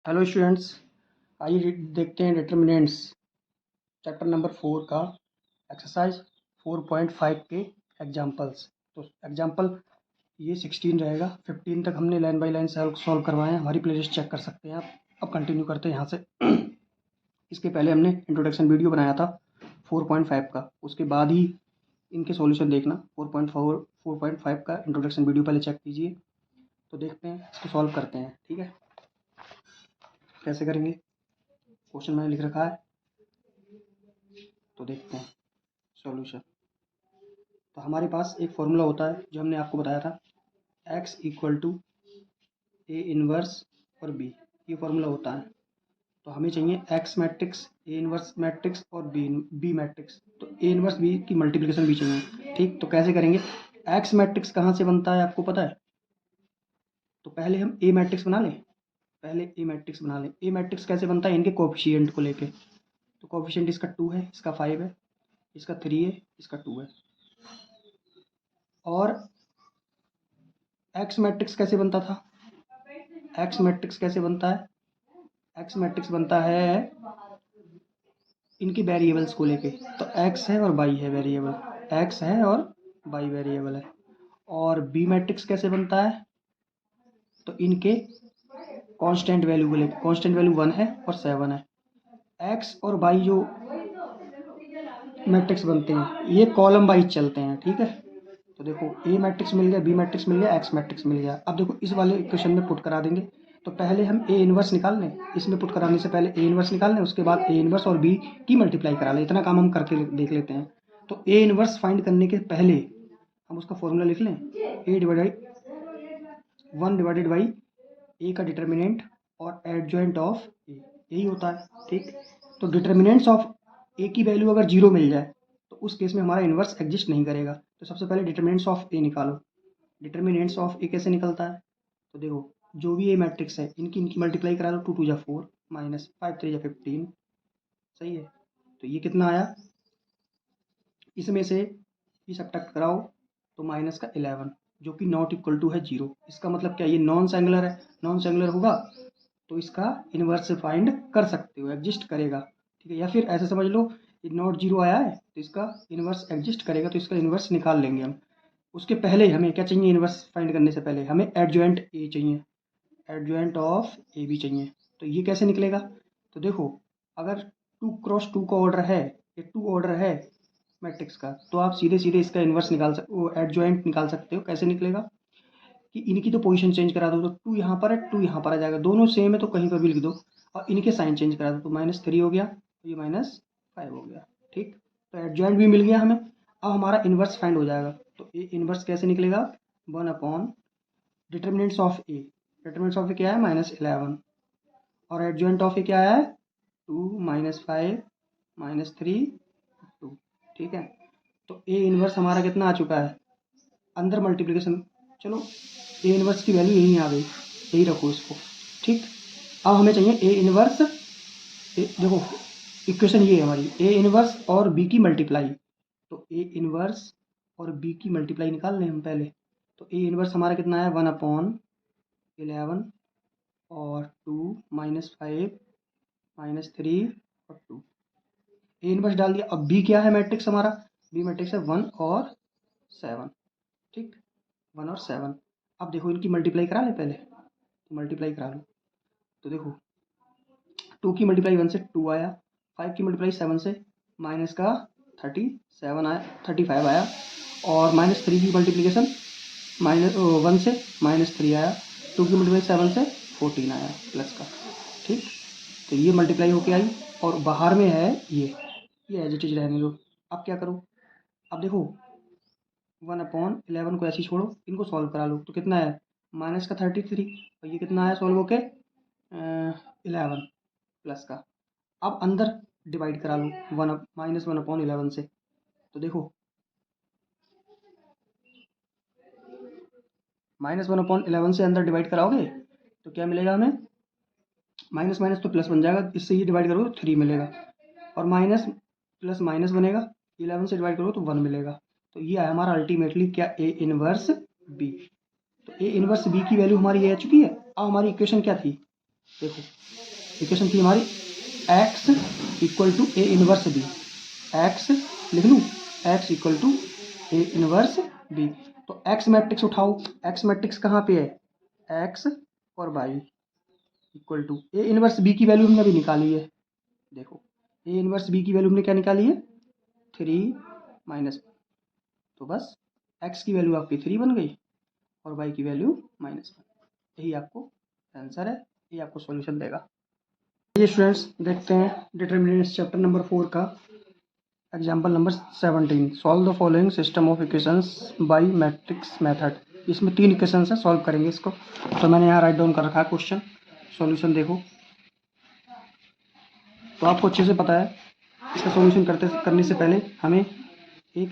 Hello students, आइए देखते हैं डिटर्मिनेंट्स चैप्टर नंबर 4 का एक्सरसाइज 4.5 के एग्जांपल्स। तो एग्जांपल ये 16 रहेगा। 15 तक हमने लाइन बाय लाइन सॉल्व करवाए हैं। हमारी प्लेलिस्ट चेक कर सकते हैं आप। अब कंटिन्यू करते हैं यहाँ से। इसके पहले हमने इंट्रोडक्शन वीडियो बनाया था 4.5 का, उसके बाद ही इनके सॉल्यूशन देखना। 4.5 का इंट्रोडक्शन वीडियो पहले चेक कीजिए। तो देखते हैं, इसको सॉल्व करते हैं। ठीक है, कैसे करेंगे? क्वेश्चन मैंने लिख रखा है, तो देखते हैं सॉल्यूशन। तो हमारे पास एक फॉर्मूला होता है जो हमने आपको बताया था, x equal to A inverse और b। ये फॉर्मूला होता है। तो हमें चाहिए x matrix, A inverse matrix और b मैट्रिक्स। तो ए इनवर्स b की मल्टीप्लिकेशन भी चाहिए। ठीक, तो कैसे करेंगे? x मैट्रिक्स कहाँ से बनता है आपको पता है? तो पहले हम ए मैट्रिक्स बना लें। पहले ए मैट्रिक्स बना लें। ए मैट्रिक्स कैसे बनता है? इनके कोएफिशिएंट को लेके। तो कोएफिशिएंट इसका 2 है, इसका 5 है, इसका 3 है, इसका 2 है। और एक्स मैट्रिक्स कैसे बनता था? एक्स मैट्रिक्स कैसे बनता है? एक्स मैट्रिक्स बनता है इनकी वेरिएबल्स को लेके। तो एक्स है और वाई है वेरिएबल, एक्स है और वाई वेरिएबल है। और बी मैट्रिक्स कैसे बनता है? तो इनके कांस्टेंट वैल्यू को लेके। कांस्टेंट वैल्यू 1 है और 7 है। एक्स और वाई जो मैट्रिक्स बनते हैं ये कॉलम वाइज चलते हैं। ठीक है, तो देखो ए मैट्रिक्स मिल गया, बी मैट्रिक्स मिल गया, एक्स मैट्रिक्स मिल गया। अब देखो इस वाले इक्वेशन में पुट करा देंगे। तो पहले हम ए इनवर्स निकाल लें। इसमें पुट कराने से पहले ए इनवर्स निकाल लें, उसके बाद ए इनवर्स और बी की मल्टीप्लाई करा लें। इतना काम हम करके देख लेते हैं। तो ए इनवर्स फाइंड करने के पहले हम उसका फॉर्मूला लिख लें। ए डिवाइडेड 1 डिवाइडेड बाई ए का डिटर्मिनेंट और एडजॉइंट ऑफ ए, यही होता है। ठीक, तो डिटर्मिनेंट्स ऑफ ए की वैल्यू अगर 0 मिल जाए तो उस केस में हमारा इनवर्स एग्जिस्ट नहीं करेगा। तो सबसे पहले डिटर्मिनेंट्स ऑफ ए निकालो। डिटर्मिनेंट्स ऑफ ए कैसे निकलता है? तो देखो, जो भी ए मैट्रिक्स है इनकी इनकी मल्टीप्लाई करा लो। 2 2 जा 4 माइनस 5 3 जा 15। सही है, तो ये कितना आया? इसमें से ये सब्ट्रैक्ट कराओ तो माइनस का 11, जो कि नॉट इक्वल टू है 0। इसका मतलब क्या? ये नॉन सिंगुलर है। नॉन सिंगुलर होगा तो इसका इनवर्स फाइंड कर सकते हो, एग्जिस्ट करेगा। ठीक है, या फिर ऐसे समझ लो ये नॉट 0 आया है तो इसका इनवर्स एग्जिस्ट करेगा, तो इसका इनवर्स निकाल लेंगे हम। उसके पहले हमें क्या चाहिए? इनवर्स फाइंड करने से पहले हमें एडजॉइंट ए चाहिए, एडजॉइंट ऑफ ए बी चाहिए। तो ये कैसे निकलेगा? तो देखो, अगर 2 क्रॉस 2 का ऑर्डर है, ये 2 ऑर्डर है मैट्रिक्स का, तो आप सीधे सीधे इसका इनवर्स निकाल सकते हो, एडजॉइंट निकाल सकते हो। कैसे निकलेगा कि इनकी तो पोजीशन चेंज करा दो, तो 2 यहाँ पर है, 2 यहाँ पर आ जाएगा। दोनों सेम है तो कहीं पर भी लिख दो। और इनके साइन चेंज करा दो, तो -3 हो गया, तो ये -5 हो गया। ठीक, तो एडजॉइंट भी मिल गया हमें। अब हमारा इनवर्स फाइंड हो जाएगा। तो ए इनवर्स कैसे निकलेगा? 1 upon determinants of A. Determinants of A क्या है? -11। और एडजॉइंट ऑफ ए क्या है? 2 -5 -3 2। ठीक है, तो ए इनवर्स हमारा कितना आ चुका है? अंदर मल्टीप्लिकेशन, चलो ए इनवर्स की वैल्यू यहीं आ गई, यही रखो इसको। ठीक, अब हमें चाहिए ए इनवर्स। देखो इक्वेशन ये है हमारी, ए इनवर्स और बी की मल्टीप्लाई। तो ए इनवर्स और बी की मल्टीप्लाई निकाल लें हम पहले। तो ए इनवर्स हमारा कितना है? 1/11 और 2 -5 -3 और 2। ए इनवर्स डाल दिया। अब बी क्या है मैट्रिक्स हमारा? बी मैट्रिक्स है 1 और 7। ठीक, 1 और 7। अब देखो इनकी मल्टीप्लाई करा ले पहले, तो मल्टीप्लाई करा लो। तो देखो 2 की मल्टीप्लाई 1 से 2 आया, 5 की मल्टीप्लाई 7 से माइनस का 37 आया, 35 आया। और -3 की मल्टीप्लिकेशन -1 से -3 आया। 2 की मल्टीप्लाई 7 से 14 आया प्लस का। ठीक, तो ये मल्टीप्लाई होके आई और बाहर में है ये एज इट इज रहने दो। अब क्या करो? अब देखो 1/11 को ऐसे ही छोड़ो, इनको सॉल्व करा लो। तो कितना है? माइनस का 33, और ये कितना आया सॉल्व होके? 11 प्लस का। अब अंदर डिवाइड करा लो -1/11 से। तो देखो -1/11 से अंदर डिवाइड कराओगे तो क्या मिलेगा हमें? माइनस माइनस तो प्लस बन जाएगा, इससे ये डिवाइड करोगे तो 3 मिलेगा। और माइनस प्लस माइनस बनेगा, 11 से डिवाइड करो तो 1 मिलेगा। तो ये है हमारा अल्टीमेटली क्या? A inverse B. तो ए इनवर्स बी की वैल्यू हमारी ये आ चुकी है। अब हमारी इक्वेशन क्या थी? देखो इक्वेशन थी हमारी x equal to A inverse B, x लिख लूँ, x equal to A inverse B. तो x मैट्रिक्स उठाओ, x मैट्रिक्स कहाँ पे है, x और y equal to A inverse B की वैल्यू हमने अभी निकाली है। देखो ए इनवर्स बी की वैल्यू हमने क्या निकाली है, 3 माइनस, तो बस x की वैल्यू आपकी 3 बन गई और y की वैल्यू -1। यही आपको आंसर है, ये आपको सॉल्यूशन देगा। ये स्टूडेंट्स देखते हैं डिटरमिनेंट्स चैप्टर नंबर 4 का example number 17। Solve the following system of equations bye matrix method. इसमें 3 इक्वेशंस है, सॉल्व करेंगे इसको। तो मैंने यहाँ राइट डाउन कर रखा है क्वेश्चन, सॉल्यूशन देखो तो आपको अच्छे से पता है। इसका सॉल्यूशन करने से पहले हमें एक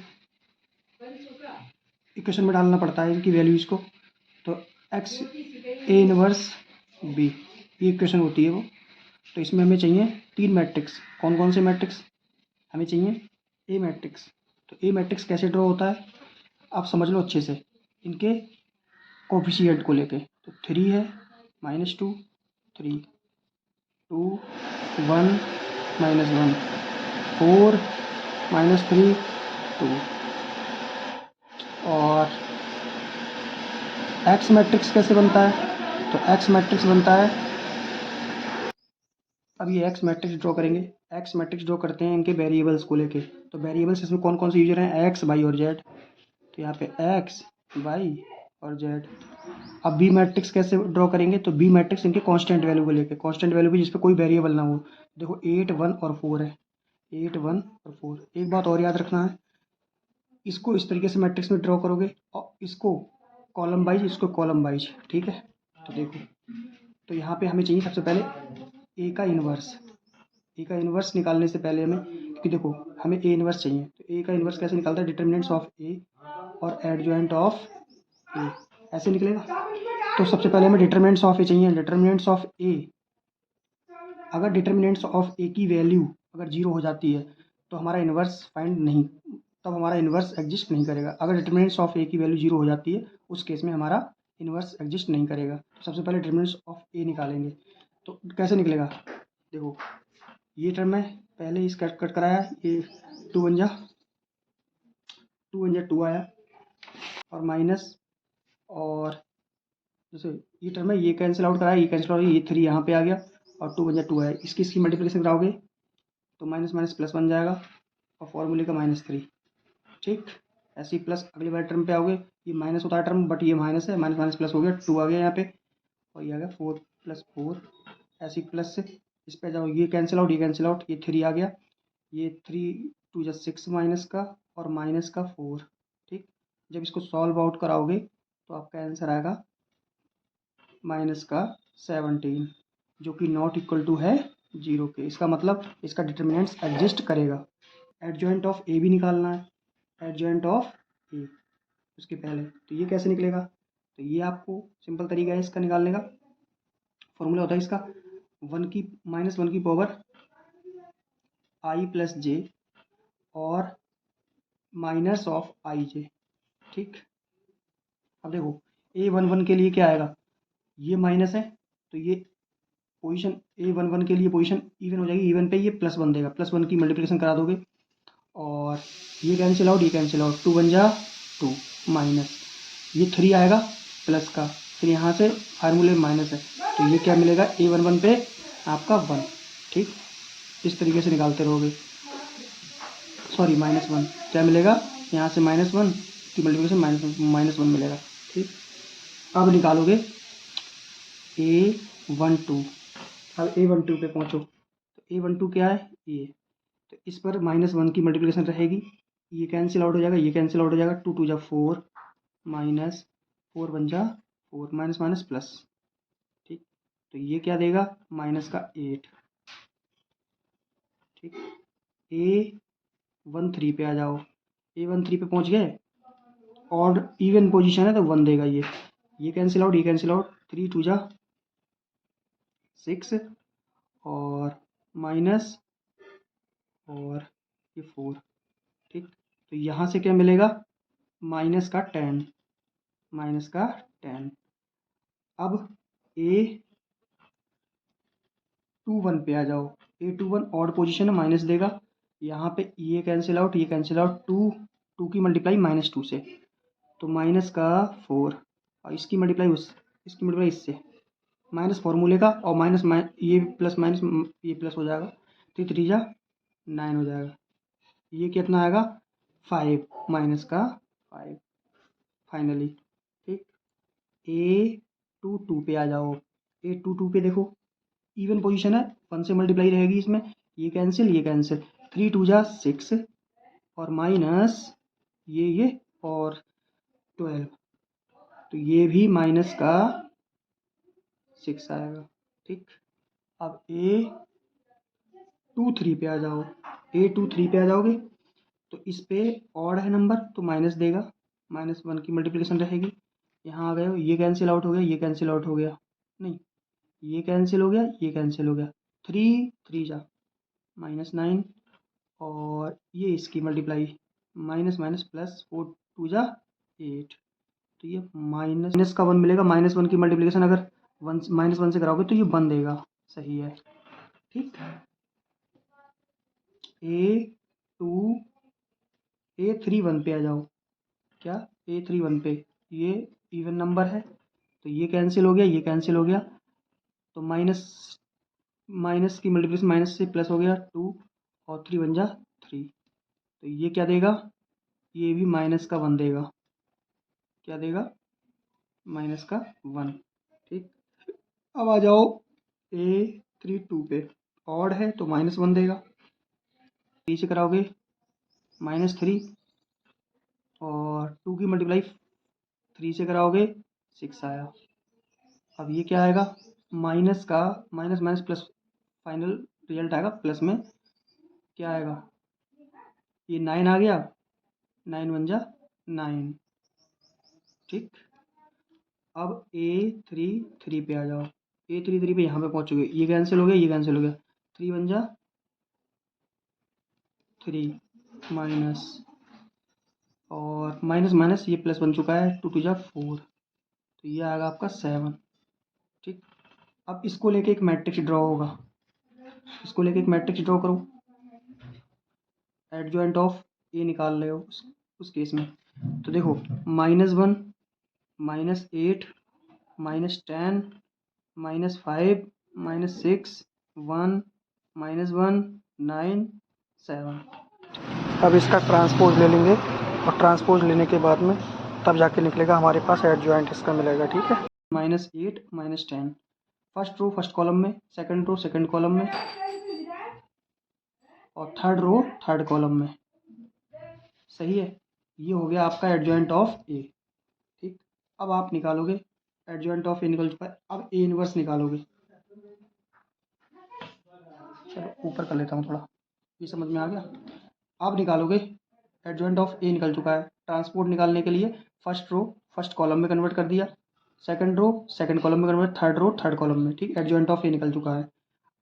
इक्वेशन में डालना पड़ता है इनकी वैल्यूज़ को। तो एक्स ए इनवर्स बी, ये इक्वेशन होती है वो। तो इसमें हमें चाहिए 3 मैट्रिक्स। कौन कौन से मैट्रिक्स हमें चाहिए, ए मैट्रिक्स। तो ए मैट्रिक्स कैसे ड्रॉ होता है आप समझ लो अच्छे से, इनके कोफिशिएंट को लेके। तो 3 है, -2, 3, 2, 1, -1, 4, -3, 2। और एक्स मैट्रिक्स कैसे बनता है, तो एक्स मैट्रिक्स बनता है, अब ये एक्स मैट्रिक्स ड्रॉ करेंगे। एक्स मैट्रिक्स ड्रॉ करते हैं इनके वेरिएबल्स को लेके। तो वेरिएबल्स इसमें कौन कौन से यूजर हैं, एक्स वाई और जेड। तो यहाँ पे एक्स वाई और जेड। अब बी मैट्रिक्स कैसे ड्रॉ करेंगे, तो बी मैट्रिक्स इनके कांस्टेंट वैल्यू को लेके, कांस्टेंट वैल्यू भी जिस पे कोई वेरिएबल ना हो। देखो 8, 1 और 4 है, 8, 1 और 4। एक बात और याद रखना है, इसको इस तरीके से मैट्रिक्स में ड्रॉ करोगे और इसको कॉलम वाइज, इसको कॉलम वाइज, ठीक है। तो देखो, तो यहाँ पे हमें चाहिए सबसे पहले ए का इन्वर्स। ए का इन्वर्स निकालने से पहले हमें, क्योंकि देखो हमें ए इन्वर्स चाहिए, तो ए का इन्वर्स कैसे निकालता है, डिटर्मिनेंट्स ऑफ ए और एडजॉइंट ऑफ ए, ऐसे निकलेगा। तो सबसे पहले हमें डिटर्मिनेंट्स ऑफ ए चाहिए। डिटर्मिनेंट्स ऑफ ए, अगर डिटर्मिनेंट्स ऑफ ए की वैल्यू अगर 0 हो जाती है तो हमारा इन्वर्स फाइंड नहीं, तब हमारा इन्वर्स एग्जिस्ट नहीं करेगा। अगर डिटर्मिनेंट्स ऑफ ए की वैल्यू 0 हो जाती है उस केस में हमारा इन्वर्स एग्जिस्ट नहीं करेगा। तो सबसे पहले डिटर्मिनेंट्स ऑफ ए निकालेंगे। तो कैसे निकलेगा, देखो ये टर्म है, पहले इस कट कराया, ये 2 बन जा, 2 बन जा 2 आया और माइनस, और जैसे ये टर्म है ये कैंसिल आउट कराया, ये कैंसिल आउट, ये 3 यहाँ पे आ गया और 2 बन जा 2 आया। इसकी मल्टीप्लिकेशन कराओगे तो माइनस माइनस प्लस बन जाएगा और फॉर्मूले का -3, ठीक। ऐसे ही प्लस अगले वाले टर्म पे आओगे, ये माइनस होता है टर्म बट ये माइनस है, माइनस माइनस प्लस हो गया, 2 आ गया यहाँ पे और ये आ गया 4 + 4। ऐसे ही प्लस से इस पे जाओ, ये कैंसिल आउट, ये कैंसिल आउट, ये 3 आ गया, ये 3 2 जा 6 माइनस का और माइनस का 4, ठीक। जब इसको सॉल्व आउट कराओगे तो आपका आंसर आएगा माइनस का 17, जो कि नॉट इक्वल टू है 0 के। इसका मतलब इसका डिटर्मिनेंट्स एग्जिस्ट करेगा। एडजॉइंट ऑफ ए भी निकालना है, एडजॉइंट ऑफ ए उसके पहले। तो ये कैसे निकलेगा, तो ये आपको सिंपल तरीका है इसका निकालने का। फॉर्मूला होता है इसका 1 की -1 की पावर i + j और माइनस ऑफ आई जे, ठीक। अब देखो A11 के लिए क्या आएगा, ये माइनस है तो ये पोजीशन A11 के लिए पोजीशन इवन हो जाएगी, इवन पे ये +1 देगा, +1 की मल्टीप्लिकेशन करा दोगे और ये कैंसिल आउट, ये कैंसिल आउट, 2 बन जा 2 माइनस, ये 3 आएगा प्लस का, फिर यहाँ से फार्मूले माइनस है तो ये क्या मिलेगा, A11 पे आपका 1, ठीक। इस तरीके से निकालते रहोगे, सॉरी -1 क्या मिलेगा, यहाँ से -1 की मल्टीप्लिकेशन -1 मिलेगा, ठीक। अब निकालोगे A12। अब A12 पे पहुँचो, तो A12 क्या है, ये, तो इस पर -1 की मल्टीप्लिकेशन रहेगी, ये कैंसिल आउट हो जाएगा, ये कैंसिल आउट हो जाएगा, 2 2 जा 4 माइनस 4 बन जा 4, माइनस माइनस प्लस, ठीक। तो ये क्या देगा, माइनस का 8, ठीक। A13 पे आ जाओ, A13 पे पहुंच गए, ऑड इवन पोजीशन है तो 1 देगा, ये कैंसिल आउट, ये कैंसिल आउट, 3 2 जा 6 और माइनस और ये 4, ठीक। तो यहाँ से क्या मिलेगा, माइनस का 10, माइनस का 10। अब A21 पे आ जाओ। A21 ऑड पोजीशन है, माइनस देगा। यहाँ पे ये कैंसिल आउट, ये कैंसिल आउट, टू की मल्टीप्लाई -2 से, तो माइनस का 4, और इसकी मल्टीप्लाई इससे, माइनस फॉर्मूले का, और माइनस ये प्लस माइनस ये प्लस हो जाएगा, तो 3 जा 9 हो जाएगा। ये कितना आएगा 5 माइनस का 5 फाइनली। ठीक, A22 पे आ जाओ। A22 पे देखो इवन पोजीशन है, 1 से मल्टीप्लाई रहेगी इसमें, ये कैंसिल, 3 2 जा 6, और माइनस ये और 12, तो ये भी माइनस का 6 आएगा। ठीक, अब A23 पे आ जाओ। A23 पे आ जाओगे तो इस पे ऑड है नंबर, तो माइनस देगा, -1 की मल्टीप्लिकेशन रहेगी। यहाँ आ गए हो, ये कैंसिल आउट हो गया, ये कैंसिल आउट हो गया, नहीं ये कैंसिल हो गया, ये कैंसिल हो गया, 3 3 जा -9, और ये इसकी मल्टीप्लाई माइनस माइनस प्लस 4 2 जा 8, तो ये माइनस का 1 मिलेगा। -1 की मल्टीप्लिकेशन अगर -1 से कराओगे तो ये 1 देगा, सही है। ठीक, A31 पे आ जाओ। क्या A31 पे, ये इवन नंबर है, तो ये कैंसिल हो गया, ये कैंसिल हो गया, तो माइनस की मल्टीप्लिकेशन माइनस से प्लस हो गया 2, और 3 1 जा 3, तो ये क्या देगा, ये भी माइनस का 1 देगा। क्या देगा, माइनस का 1। ठीक, अब आ जाओ A32 पे, ऑड है तो -1 देगा, 3 से कराओगे -3, और 2 की मल्टीप्लाई 3 से कराओगे 6 आया। अब ये क्या आएगा, माइनस का minus minus plus, final result आएगा प्लस में, क्या आएगा, ये 9 आ गया, 9 1 जा 9। ठीक, अब A33 पे आ जाओ। A33 पे यहाँ पे पहुँचोगे, ये कैंसिल हो गया, ये कैंसिल हो गया, 3 1 जा 3 माइनस, और माइनस माइनस ये प्लस बन चुका है, 2 2 जा 4, तो ये आएगा आपका 7। ठीक, अब इसको लेके एक मैट्रिक्स ड्रॉ होगा, इसको लेके एक मैट्रिक्स ड्रॉ करो। एडजॉइंट ऑफ ए निकाल रहे हो उस केस में, तो देखो -1 -8 -10 -5 -6 1 -1 9 7। अब इसका ट्रांसपोज ले लेंगे, और ट्रांसपोज लेने के बाद में तब जाके निकलेगा हमारे पास एडजॉइंट इसका मिलेगा। ठीक है, -8 -10 फर्स्ट रो फर्स्ट कॉलम में, सेकंड रो सेकंड कॉलम में, और थर्ड रो थर्ड कॉलम में। सही है, ये हो गया आपका एडजॉइंट ऑफ ए। ठीक, अब आप निकालोगे, एडजॉइंट ऑफ ए निकल चुका है, अब ए इनवर्स निकालोगे। चलो ऊपर कर लेता हूँ थोड़ा, ये समझ में आ गया। अब निकालोगे, एडजॉइंट ऑफ ए निकल चुका है, ट्रांसपोर्ट निकालने के लिए फर्स्ट रो फर्स्ट कॉलम में कन्वर्ट कर दिया, सेकंड रो सेकंड कॉलम में convert, third row third column में। ठीक, एडजॉइंट ऑफ ए निकल चुका है।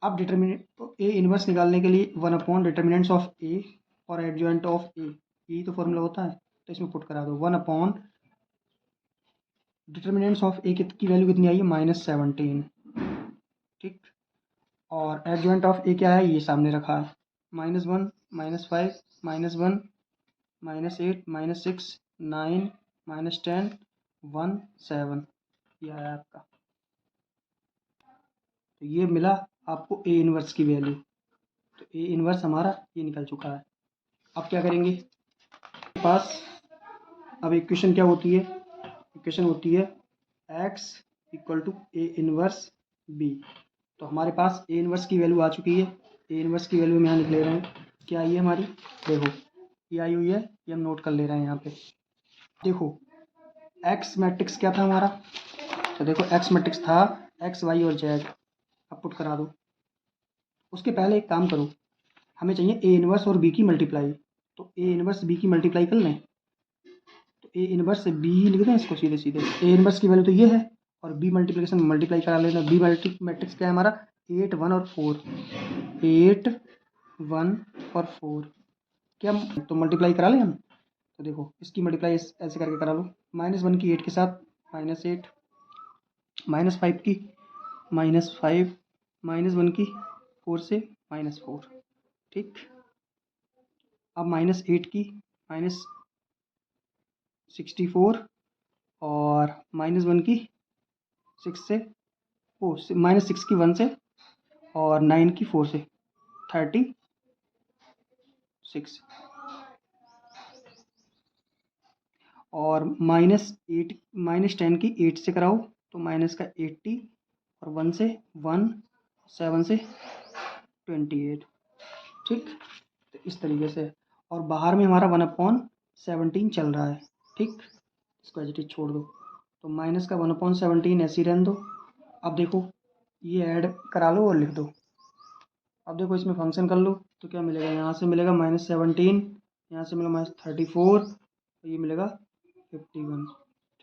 अब डिटर्मिनेंट, तो ए इनवर्स निकालने के लिए 1 डिटर्मिनेंट्स ऑफ ए और एडजॉइंट ऑफ ए, यही तो फॉर्मूला होता है, तो इसमें पुट करा दो। 1 डिटर्मिनेंट्स ऑफ ए की वैल्यू कितनी आई है, -17। ठीक, और एडजॉइंट ऑफ ए क्या है, ये सामने रखा है, -1 -5 -1 -8 -6 9 -10 1 7, ये आया आपका। तो ये मिला आपको ए इनवर्स की वैल्यू, तो ए इनवर्स हमारा ये निकल चुका है। अब क्या करेंगे, पास अब इक्वेशन क्या होती है, इक्वेशन होती है x = ए इनवर्स बी। तो हमारे पास ए इनवर्स की वैल्यू आ चुकी है, ए इनवर्स की वैल्यू हम यहाँ लिख ले रहे हैं, क्या आई है हमारी, देखो ये आई हुई है, ये हम नोट कर ले रहे हैं यहाँ पे। देखो x मैट्रिक्स क्या था हमारा, तो देखो x मैट्रिक्स था x y और z, अब पुट करा दो। उसके पहले एक काम करो, हमें चाहिए ए इनवर्स और बी की मल्टीप्लाई, तो ए इनवर्स बी की मल्टीप्लाई कर लें, तो ए इनवर्स से बी ही लिख दें इसको सीधे सीधे। ए इनवर्स की वैल्यू तो ये है, और बी मल्टीप्लिकेशन मल्टीप्लाई करा लेना। बी मैट्रिक्स क्या है हमारा, 8 1 और 4, 8 1 और 4, क्या तो मल्टीप्लाई करा लें हम, तो देखो इसकी मल्टीप्लाई ऐसे करके करा लो, -1 की 8 के साथ -8, -5 की -5, -1 की 4 से -4, ठीक। अब -8 की -64 और -1 की 6 से, ओ -6 की 1 से और 9 की 4 से 36, और -10 की 8 से कराओ तो माइनस का 80 और 1 से 1, 7 से 28, ठीक। तो इस तरीके से, और बाहर में हमारा 1/17 चल रहा है, ठीक। इसको एज इट इज छोड़ दो, तो माइनस का 1/17 ऐसे ही रहने दो। अब देखो ये ऐड करा लो और लिख दो। अब देखो इसमें फंक्शन कर लो तो क्या मिलेगा, यहाँ से मिलेगा -17, यहाँ से मिलेगा -34, तो ये मिलेगा 51,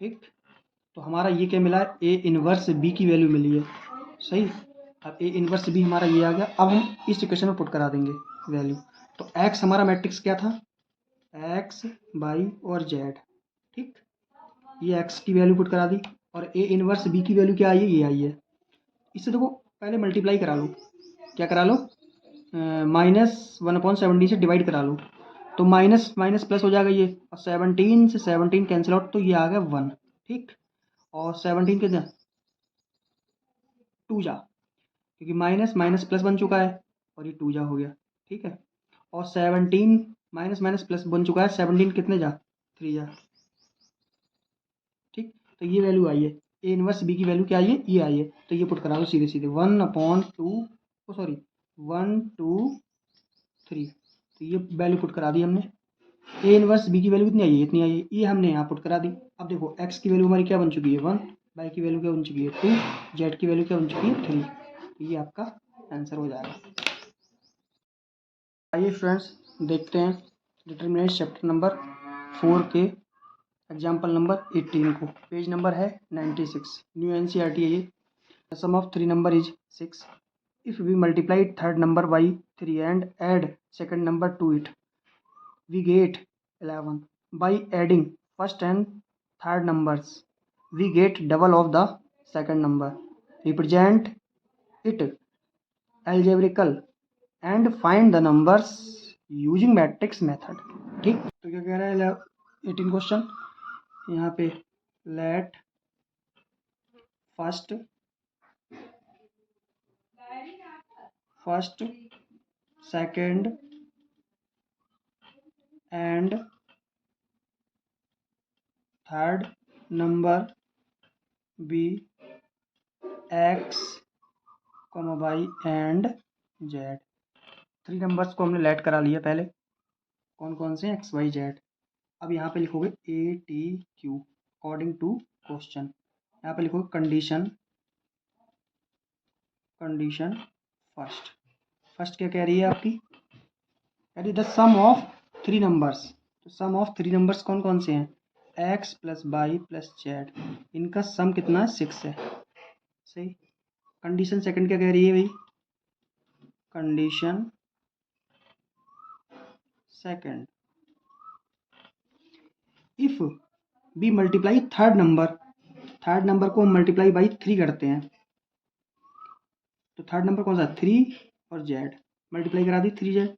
ठीक। तो हमारा ये क्या मिला, ए इनवर्स बी की वैल्यू मिली है, सही। अब ए इनवर्स बी हमारा ये आ गया। अब हम इस इक्वेशन में पुट करा देंगे वैल्यू। तो एक्स हमारा मैट्रिक्स क्या था, एक्स, वाई और जेड, ठीक। ये एक्स की वैल्यू पुट करा दी, और ए इनवर्स बी की वैल्यू क्या आई है, ये आई है। इससे देखो पहले मल्टीप्लाई करा लो, क्या करा लो, -1/17 से डिवाइड करा लो, तो माइनस माइनस प्लस हो जाएगा ये, और 17 से 17 कैंसिल आउट, तो ये आ गया 1, ठीक। और 17 कितना, 2 जा, क्योंकि माइनस माइनस प्लस बन चुका है और ये 2 जा हो गया, ठीक है। और 17 माइनस माइनस प्लस बन चुका है, 17 कितने जा, 3 जा, ठीक। तो ये वैल्यू आई है, ए इनवर्स बी की वैल्यू क्या आई है, ये आई है। तो ये पुट करा दो सीधे सीधे, 1/2, तो ये वैल्यू पुट करा दी हमने। ए इनवर्स बी की वैल्यू कितनी आई है, इतनी आई है, ये हमने यहाँ पुट करा दी। अब देखो एक्स की वैल्यू हमारी क्या बन चुकी है, 1, वाई की वैल्यू क्या बन चुकी है, 2, जेड की वैल्यू क्या बन चुकी है, 3। तो ये आपका आंसर हो जाएगा। आइए स्टूडेंट्स देखते हैं डिटरमिनेंट चैप्टर नंबर 4 के एग्जाम्पल नंबर 18 को। पेज नंबर है 96, न्यू NCERT है ये। The sum of 3 number is 6। If we multiply third number by 3 and add second number to it, we get 11. By adding first and third numbers, we get double of the second number. Represent it algebraical and find the numbers using matrix method, ठीक। तो क्या कह रहा है 18 question, यहाँ पे let first second and third number be x, y and z. 3 numbers को हमने लेट करा लिया पहले, कौन कौन से, एक्स वाई जेड। अब यहाँ पे लिखोगे ATQ अकॉर्डिंग टू क्वेश्चन। यहाँ पे लिखोगे कंडीशन फर्स्ट क्या कह रही है आपकी, कह रही द सम ऑफ 3 नंबर्स। तो सम ऑफ 3 नंबर्स कौन कौन से हैं, x plus y plus z, इनका सम कितना है, 6 है, सही। कंडीशन सेकंड क्या कह रही है भाई, condition second, if we multiply third number को हम मल्टीप्लाई बाई 3 करते हैं, तो थर्ड नंबर कौन सा, 3 और जेड, मल्टीप्लाई करा दी 3 Z,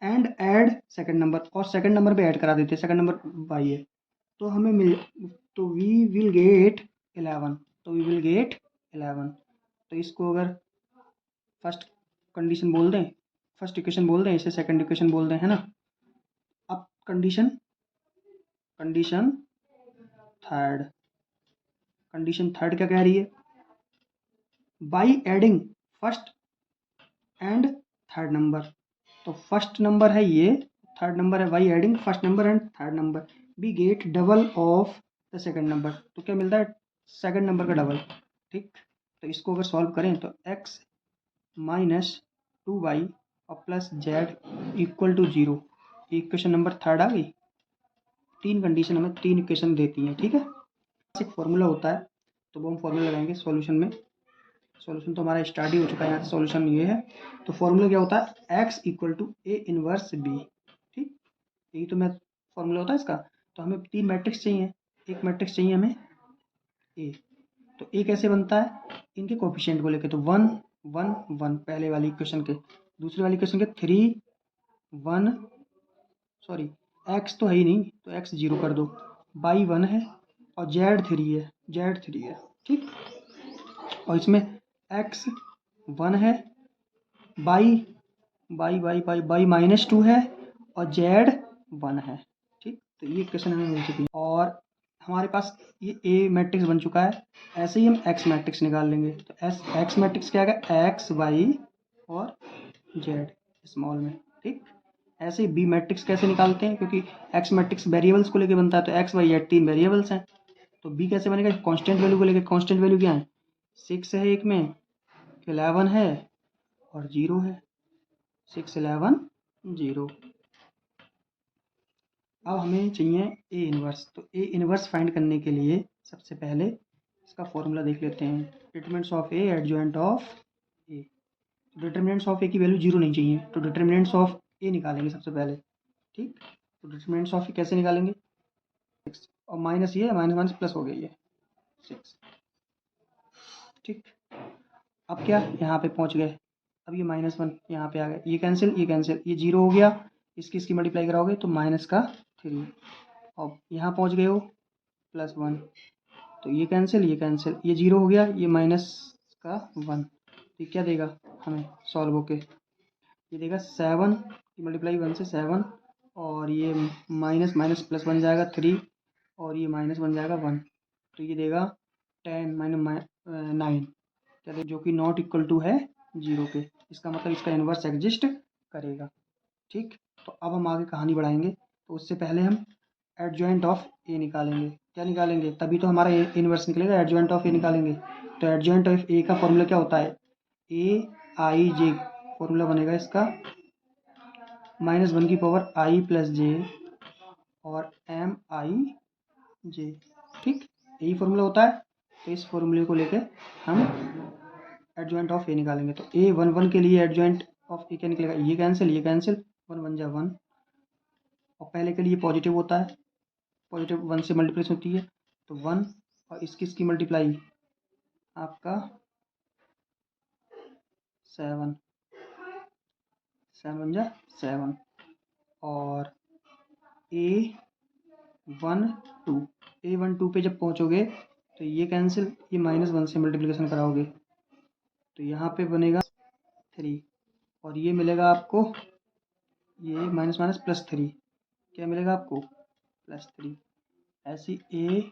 and add second number, और सेकंड नंबर पे ऐड करा देते हैं, सेकंड नंबर वाई है, तो हमें तो वी विल गेट 11, तो इसको अगर फर्स्ट कंडीशन बोल दें, फर्स्ट इक्वेशन बोल दें, इसे सेकंड इक्वेशन बोल दें, है ना। अब कंडीशन थर्ड क्या कह रही है, by adding first and third number, तो फर्स्ट नंबर है ये, थर्ड नंबर है, by adding first number and third number, we get double of the second number, तो क्या मिलता है, सेकंड नंबर का डबल, ठीक। तो इसको अगर सॉल्व करें तो x -2y और plus z equal to 0, equation number third आ गई। 3 कंडीशन हमें 3 इक्वेशन देती हैं, ठीक है। एक फॉर्मूला होता है, तो वो हम फॉर्मूला लगाएंगे सॉल्यूशन में। सॉल्यूशन तो हमारा स्टार्ट ही हो चुका है, यहाँ सॉल्यूशन ये है। तो फॉर्मूला क्या होता है, x equal to A inverse B, ठीक। यही तो मैं फॉर्मूला होता है इसका। तो हमें 3 मैट्रिक्स चाहिए, एक मैट्रिक्स चाहिए हमें ए। तो ए कैसे बनता है, इनके कोफिशिएंट को लेके, तो 1 1 1 पहले वाली इक्वेशन के, दूसरी वाली इक्वेशन के 3 1, सॉरी एक्स तो है ही नहीं तो एक्स 0 कर दो, बाई 1 है और जेड 3 है, जेड 3 है, ठीक। और इसमें एक्स 1 है, by by by by by -2 है और जेड 1 है, ठीक। तो ये इक्वेशन हमें मिल चुकी है और हमारे पास ये ए मैट्रिक्स बन चुका है। ऐसे ही हम एक्स मैट्रिक्स निकाल लेंगे। तो एक्स मैट्रिक्स क्या आएगा, एक्स वाई और जेड स्मॉल में, ठीक। ऐसे ही बी मैट्रिक्स कैसे निकालते हैं, क्योंकि एक्स मैट्रिक्स वेरिएबल्स को लेके बनता है, तो एक्स वाई जेड 3 वेरिएबल्स हैं। तो बी कैसे बनेगा, कांस्टेंट वैल्यू को लेके। कांस्टेंट वैल्यू क्या है, 6 है एक में, 11 है और 0 है, 6 11 0। अब हमें चाहिए ए इनवर्स। तो ए इनवर्स फाइंड करने के लिए सबसे पहले इसका फॉर्मूला देख लेते हैं। Determinants of A adjoint of A. Determinants of A की वैल्यू 0 नहीं चाहिए, तो डिटरमिनेंट्स ऑफ ए निकालेंगे सबसे पहले, ठीक। तो डिटरमिनेंट्स ऑफ ए कैसे निकालेंगे, 6 और माइनस ये माइनस माइनस प्लस हो गई है 6, ठीक। अब क्या, यहाँ पे पहुँच गए। अब ये -1 यहाँ पे आ गया, ये कैंसिल ये कैंसिल, ये 0 हो गया, इसकी मल्टीप्लाई कराओगे तो -3। अब यहाँ पहुँच गए हो +1, तो ये कैंसिल ये कैंसिल, ये 0 हो गया, ये -1। ये क्या देगा हमें सॉल्व होके, ये देगा 7 की मल्टीप्लाई 1 से 7, और ये माइनस माइनस प्लस बन जाएगा 3, और ये माइनस बन जाएगा 1। तो ये देगा 10 -9, क्या देगा, जो कि नॉट इक्वल टू है 0 के। इसका मतलब इसका इन्वर्स एग्जिस्ट करेगा, ठीक। तो अब हम आगे कहानी बढ़ाएंगे। तो उससे पहले हम एडजॉइंट ऑफ ए निकालेंगे। क्या निकालेंगे, तभी तो हमारा ए इनवर्स निकलेगा, एडजॉइंट ऑफ ए निकालेंगे। तो एडजॉइंट ऑफ ए का फॉर्मूला क्या होता है, ए आई जे, फॉर्मूला बनेगा इसका -1 की पावर आई प्लस जे और एम आई जे, ठीक। यही फॉर्मूला होता है। तो इस फॉर्मूले को लेके हम एडजॉइंट ऑफ ए निकालेंगे। तो ए 1 1 के लिए एडजॉइंट ऑफ ए क्या निकलेगा, ये कैंसिल 1 1 जा 1, और पहले के लिए पॉजिटिव होता है, पॉजिटिव 1 से मल्टीप्लिकेशन होती है, तो 1, और इसकी मल्टीप्लाई आपका 7, 7 1 जा 7, और A1 2, A1 2 पे जब पहुंचोगे तो ये कैंसिल, ये -1 से मल्टीप्लिकेशन कराओगे तो यहाँ पे बनेगा 3, और ये मिलेगा आपको, ये माइनस माइनस +3, क्या मिलेगा आपको +3। ऐसी A1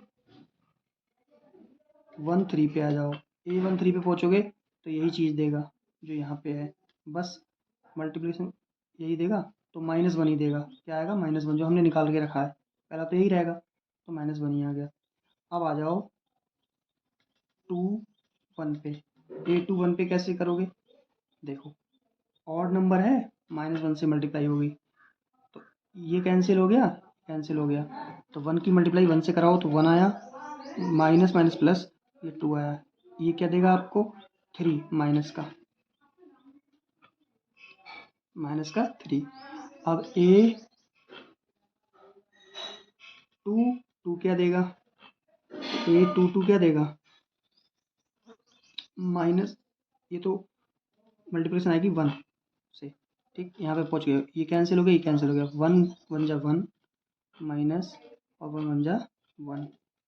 3 पे आ जाओ, A1 3 पे पहुंचोगे तो यही चीज़ देगा जो यहाँ पे है, बस मल्टीप्लिकेशन यही देगा, तो -1 ही देगा। क्या आएगा, -1 जो हमने निकाल के रखा है, पहला तो यही रहेगा, तो -1 ही आ गया। अब आ जाओ 2 1 पे। A2 1 पे कैसे करोगे, देखो ऑड नंबर है, -1 से मल्टीप्लाई होगी, तो ये कैंसिल हो गया, कैंसिल हो गया, तो 1 की मल्टीप्लाई 1 से कराओ तो 1 आया, माइनस माइनस प्लस, ये 2 आया, ये क्या देगा आपको 3, माइनस का 3। अब A2 2 क्या देगा, A2 क्या देगा, माइनस, ये तो मल्टीप्लिकेशन आएगी 1 से, ठीक। यहाँ पे पहुँच गए, ये कैंसिल हो गया, ये कैंसिल हो गया, 1 1 जा 1 माइनस, और 1 1 जा 1,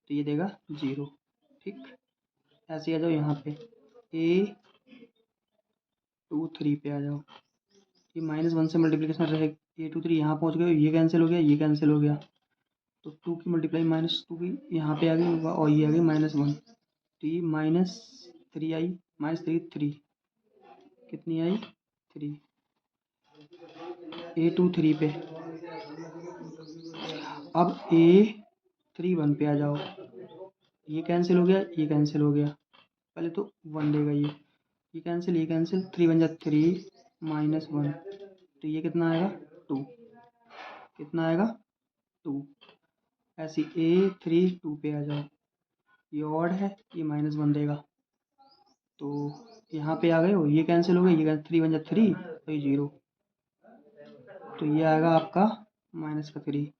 तो ये देगा 0, ठीक। ऐसे आ जाओ यहाँ पे A2 3 पे आ जाओ, ये -1 से मल्टीप्लिकेशन रहे, A2 3 यहाँ पहुँच गए, ये कैंसिल हो गया, ये कैंसिल हो गया, तो 2 की मल्टीप्लाई -2 की यहाँ पे आ गई, और ये आ गई -1, तो ये -3 आई, -3 3, कितनी आई 3, A2 3 पे। अब A3 1 पे आ जाओ, ये कैंसिल हो गया, ये कैंसिल हो गया, पहले तो 1 देगा, ये कैंसिल ये कैंसिल, 3 1 जा 3 -1, तो ये कितना आएगा 2, कितना आएगा 2। ऐसे A3 2 पे आ जाओ, ये ऑड है, ये -1 देगा, तो यहाँ पे आ गए हो, ये कैंसिल हो गया, ये 3 1 जा 3 और ये 0, तो ये आएगा आपका -3।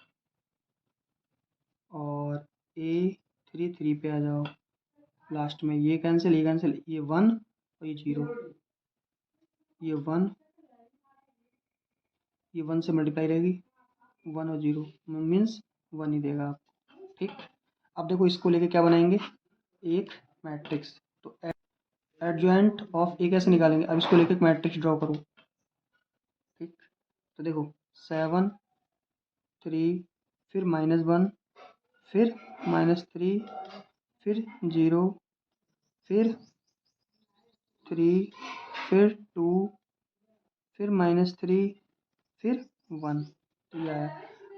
और A3 3 पे आ जाओ, लास्ट में ये कैंसिल ये 1 और ये 0, ये 1, ये 1 से मल्टीप्लाई रहेगी, 1 और 0 मीन्स 1 ही देगा आपको। ठीक, अब देखो इसको लेके क्या बनाएंगे, एक मैट्रिक्स। तो एडजॉइंट ऑफ ए कैसे निकालेंगे, अब इसको लेके एक मैट्रिक्स ड्रॉ करो। ठीक, तो देखो 7 3 फिर -1 फिर -3 फिर 0 फिर 3 फिर 2 फिर -3 फिर 1, तो ये आया।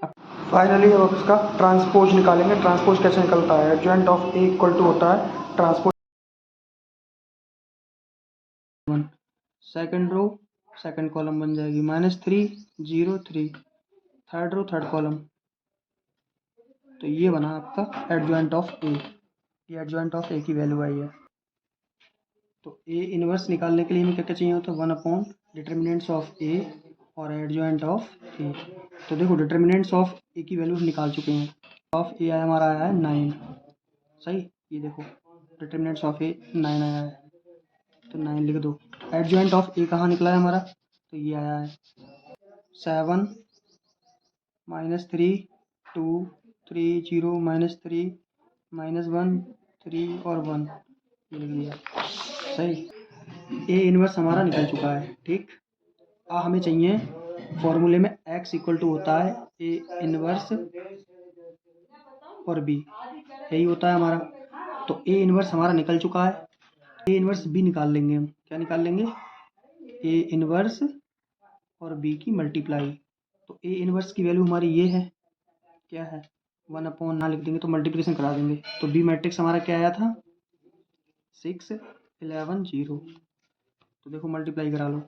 अब फाइनली अब इसका ट्रांसपोज निकालेंगे। ट्रांसपोज कैसे निकलता है, adjoint of A equal to होता है transpose 1, second row second column बन जाएगी -3 0 3, थर्ड रो थर्ड कॉलम। तो ये बना आपका एडजॉइंट ऑफ ए, ये एडजॉइंट ऑफ ए की वैल्यू आई है। तो ए इनवर्स निकालने के लिए हमें क्या क्या चाहिए होता है, 1 डिटर्मिनेंट्स ऑफ ए और एडजॉइंट ऑफ ए। तो देखो डिटर्मिनेंट्स ऑफ ए की वैल्यू निकाल चुके हैं। ऑफ ए आया हमारा आया है 9, सही, ये देखो डिटर्मिनेंट्स ऑफ ए 9 आया है, तो 9 लिख दो। एडजॉइंट ऑफ ए कहाँ निकला है हमारा, तो ये आया है 7 -3 2 3 0 -3 -1 3 और 1, ये लिख दिया, सही। ए इनवर्स हमारा निकल चुका है। ठीक, हमें चाहिए फॉर्मूले में x इक्वल टू होता है ए इनवर्स और बी, यही होता है हमारा। तो ए इनवर्स हमारा निकल चुका है, ए इनवर्स बी निकाल लेंगे हम। क्या निकाल लेंगे, ए इनवर्स और बी की मल्टीप्लाई। तो ए इनवर्स की वैल्यू हमारी ये है, क्या है 1/9 लिख देंगे, तो मल्टीप्लिकेशन करा देंगे। तो बी मैट्रिक्स हमारा क्या आया था 6 11 0। तो देखो मल्टीप्लाई करा लो,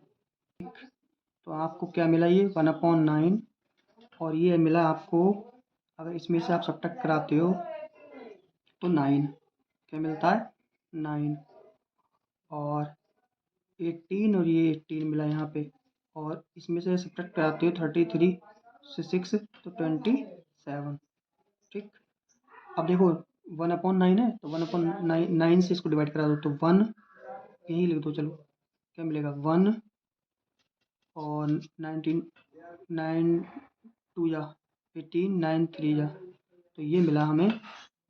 तो आपको क्या मिला, ये 1/9 और ये मिला आपको, अगर इसमें से आप सब्ट्रैक्ट कराते हो तो 9, क्या मिलता है 9 और 18 और ये 18 मिला यहाँ पे, और इसमें से सब्ट्रैक्ट कराते हो 33 से 6 तो 27। ठीक, अब देखो 1/9 है, तो 1/9 से इसको डिवाइड करा दो, तो 1 यहीं लिख दो। चलो क्या मिलेगा 1 और 19 9 2 या 18 9 3 या, तो ये मिला हमें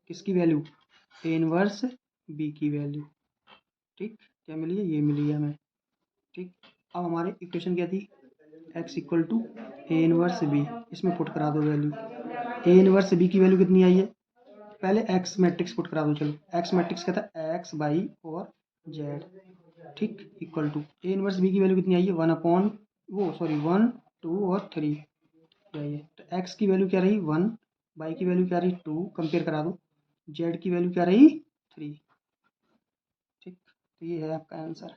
किसकी वैल्यू, ए इनवर्स बी की वैल्यू। ठीक, क्या मिली है, ये मिली है हमें। ठीक, अब हमारे इक्वेशन क्या थी, x equal to A inverse B, इसमें पुट करा दो वैल्यू। ए इनवर्स बी की वैल्यू कितनी आई है, पहले x मैट्रिक्स पुट करा दो। चलो x मैट्रिक्स क्या था, x y और z। ठीक, equal to A inverse B की वैल्यू कितनी आई है 1 2 और 3 आई है। तो x की वैल्यू क्या रही 1, y की वैल्यू क्या रही 2, कंपेयर करा दो, z की वैल्यू क्या रही 3। ठीक, तो ये है आपका आंसर।